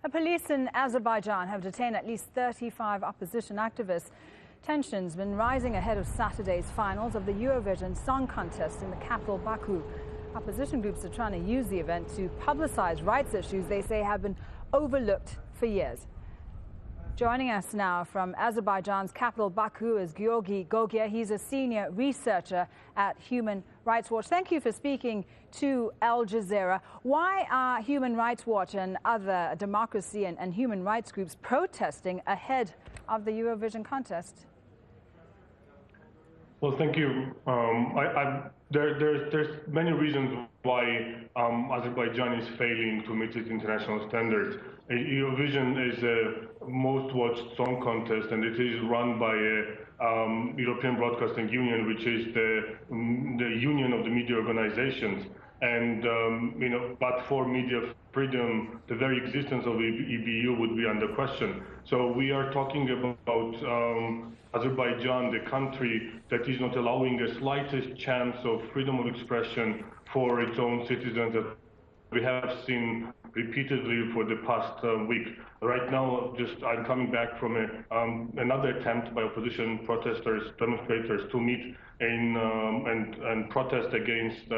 Police in Azerbaijan have detained at least 35 opposition activists. Tensions been rising ahead of Saturday's finals of the Eurovision Song Contest in the capital, Baku. Opposition groups are trying to use the event to publicize rights issues they say have been overlooked for years. Joining us now from Azerbaijan's capital, Baku, is Giorgi Gogia. He's a senior researcher at Human Rights Watch. Thank you for speaking to Al Jazeera. Why are Human Rights Watch and other democracy and human rights groups protesting ahead of the Eurovision contest? Well, thank you. There's many reasons why Azerbaijan is failing to meet its international standards. Eurovision is a most watched song contest, and it is run by a European Broadcasting Union, which is the union of the media organizations. And but for media freedom, the very existence of the EBU would be under question. So we are talking about Azerbaijan, the country that is not allowing the slightest chance of freedom of expression for its own citizens that we have seen repeatedly for the past week. Right now, I'm coming back from another attempt by opposition protesters, demonstrators, to meet and protest against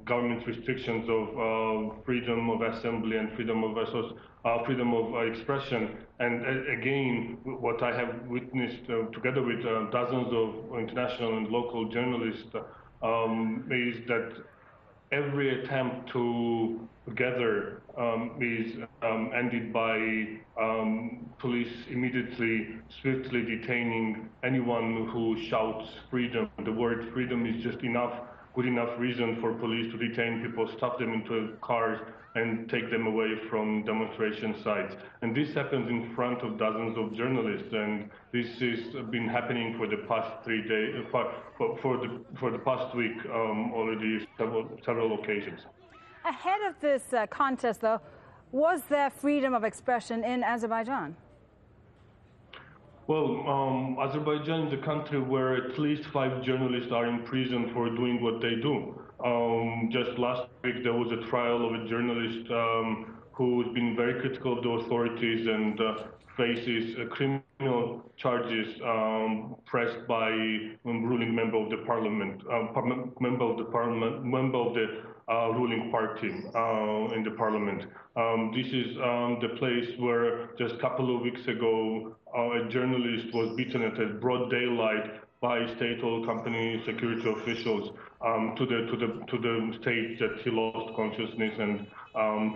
government restrictions of freedom of assembly and freedom of expression. And again, what I have witnessed together with dozens of international and local journalists is that every attempt to gather is ended by police immediately, swiftly detaining anyone who shouts freedom. The word freedom is just good enough reason for police to detain people, stuff them into cars, and take them away from demonstration sites. And this happens in front of dozens of journalists, and this has been happening for the past 3 days, for the past week already, several occasions. Ahead of this contest, though, was there freedom of expression in Azerbaijan? Well, Azerbaijan is a country where at least 5 journalists are in prison for doing what they do. Just last week, there was a trial of a journalist who's been very critical of the authorities and faces criminal charges pressed by a ruling member of the parliament, member of the ruling party in the parliament. This is the place where just a couple of weeks ago a journalist was beaten at broad daylight by state-owned company security officials to the state that he lost consciousness and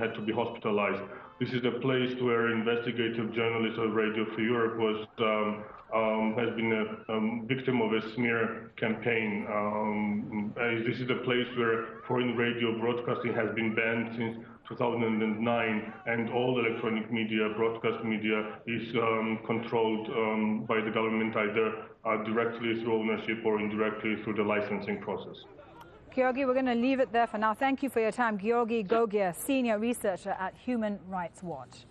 had to be hospitalized. This is the place where investigative journalist of Radio Free Europe has been a victim of a smear campaign. This is the place where foreign radio broadcasting has been banned since 2009, and all electronic media, broadcast media, is controlled by the government either directly through ownership or indirectly through the licensing process. Giorgi, we're going to leave it there for now. Thank you for your time. Giorgi Gogia, senior researcher at Human Rights Watch.